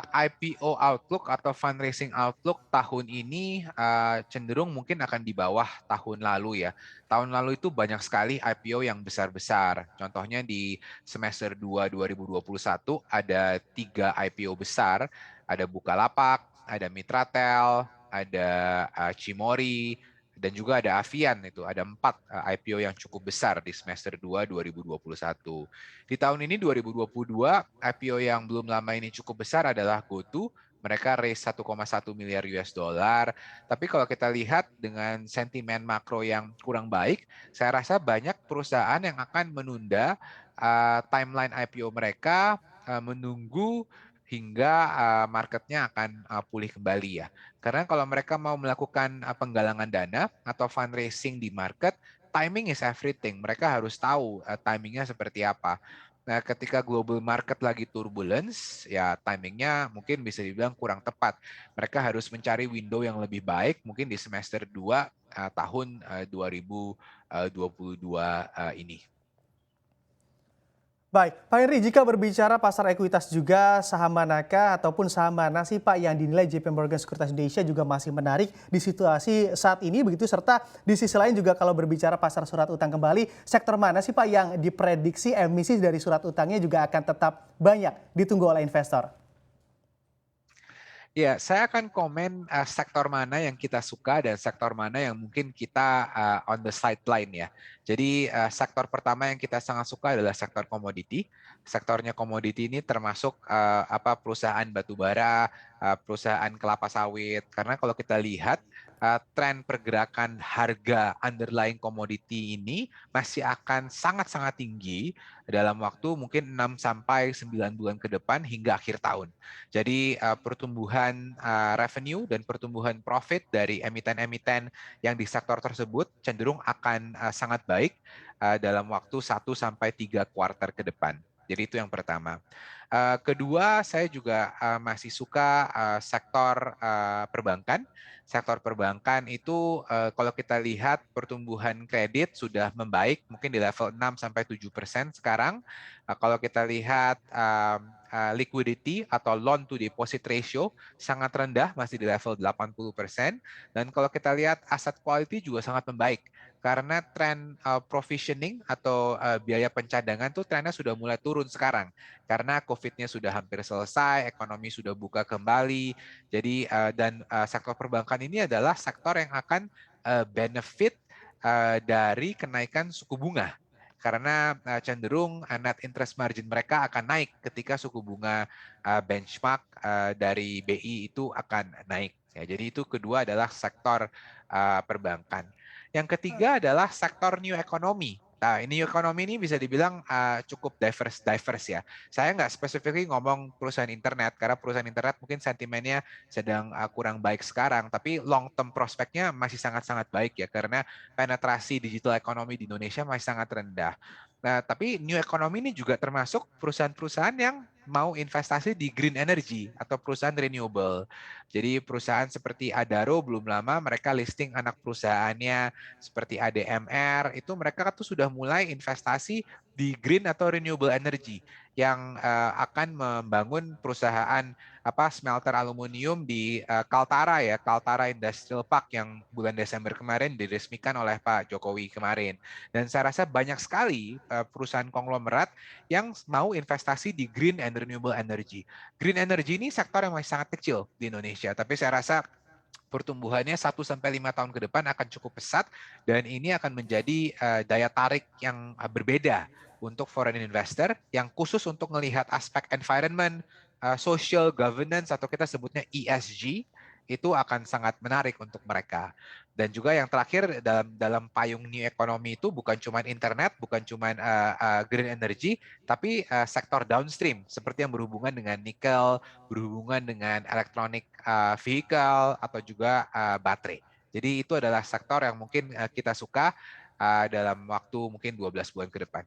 IPO outlook atau fundraising outlook tahun ini cenderung mungkin akan di bawah tahun lalu ya. Tahun lalu itu banyak sekali IPO yang besar-besar. Contohnya di semester 2 2021 ada 3 IPO besar, ada Bukalapak, ada Mitratel, ada Cimori, dan juga ada Avian itu. Ada 4 IPO yang cukup besar di semester 2 2021. Di tahun ini 2022, IPO yang belum lama ini cukup besar adalah GoTo. Mereka raise 1,1 miliar US dollar. Tapi kalau kita lihat dengan sentimen makro yang kurang baik, saya rasa banyak perusahaan yang akan menunda timeline IPO mereka, menunggu hingga marketnya akan pulih kembali ya. Karena kalau mereka mau melakukan penggalangan dana atau fundraising di market, timing is everything. Mereka harus tahu timingnya seperti apa. Nah, ketika global market lagi turbulence, ya timingnya mungkin bisa dibilang kurang tepat. Mereka harus mencari window yang lebih baik, mungkin di semester 2 tahun 2022 ini. Baik, Pak Henry, jika berbicara pasar ekuitas juga, saham manakah ataupun saham mana sih Pak yang dinilai JP Morgan Sekuritas Indonesia juga masih menarik di situasi saat ini begitu, serta di sisi lain juga kalau berbicara pasar surat utang kembali, sektor mana sih Pak yang diprediksi emisi dari surat utangnya juga akan tetap banyak ditunggu oleh investor? Ya, saya akan komen sektor mana yang kita suka dan sektor mana yang mungkin kita on the sideline ya. Jadi sektor pertama yang kita sangat suka adalah sektor komoditi. Sektornya komoditi ini termasuk perusahaan batubara, perusahaan kelapa sawit. Karena kalau kita lihat tren pergerakan harga underlying komoditi ini masih akan sangat-sangat tinggi dalam waktu mungkin 6 sampai 9 bulan ke depan hingga akhir tahun. Jadi pertumbuhan revenue dan pertumbuhan profit dari emiten-emiten yang di sektor tersebut cenderung akan sangat baik dalam waktu 1 sampai 3 kuartal ke depan. Jadi itu yang pertama. Kedua, saya juga masih suka sektor perbankan. Sektor perbankan itu kalau kita lihat pertumbuhan kredit sudah membaik, mungkin di level 6 sampai 7% sekarang. Kalau kita lihat liquidity atau loan to deposit ratio sangat rendah, masih di level 80%. Dan kalau kita lihat aset quality juga sangat membaik. Karena tren provisioning atau biaya pencadangan tuh trennya sudah mulai turun sekarang. Karena COVID-nya sudah hampir selesai, ekonomi sudah buka kembali. Jadi sektor perbankan ini adalah sektor yang akan benefit dari kenaikan suku bunga karena cenderung net interest margin mereka akan naik ketika suku bunga benchmark dari BI itu akan naik. Ya, jadi itu kedua adalah sektor perbankan. Yang ketiga adalah sektor new economy. Nah, new economy ini bisa dibilang cukup diverse ya. Saya nggak spesifik ngomong perusahaan internet, karena perusahaan internet mungkin sentimennya sedang kurang baik sekarang, tapi long term prospeknya masih sangat-sangat baik ya, karena penetrasi digital ekonomi di Indonesia masih sangat rendah. Nah, tapi new economy ini juga termasuk perusahaan-perusahaan yang mau investasi di green energy atau perusahaan renewable. Jadi perusahaan seperti Adaro belum lama mereka listing anak perusahaannya seperti ADMR, itu mereka tuh sudah mulai investasi di green atau renewable energy yang akan membangun perusahaan smelter aluminium di Kaltara ya, Kaltara Industrial Park yang bulan Desember kemarin diresmikan oleh Pak Jokowi kemarin. Dan saya rasa banyak sekali perusahaan konglomerat yang mau investasi di green and renewable energy. Green energy ini sektor yang masih sangat kecil di Indonesia, tapi saya rasa pertumbuhannya 1 sampai 5 tahun ke depan akan cukup pesat dan ini akan menjadi daya tarik yang berbeda untuk foreign investor yang khusus untuk melihat aspek environment, social governance atau kita sebutnya ESG itu akan sangat menarik untuk mereka. Dan juga yang terakhir dalam payung new economy itu bukan cuma internet, bukan cuma green energy, tapi sektor downstream seperti yang berhubungan dengan nikel, berhubungan dengan electronic vehicle atau juga baterai. Jadi itu adalah sektor yang mungkin kita suka dalam waktu mungkin 12 bulan ke depan.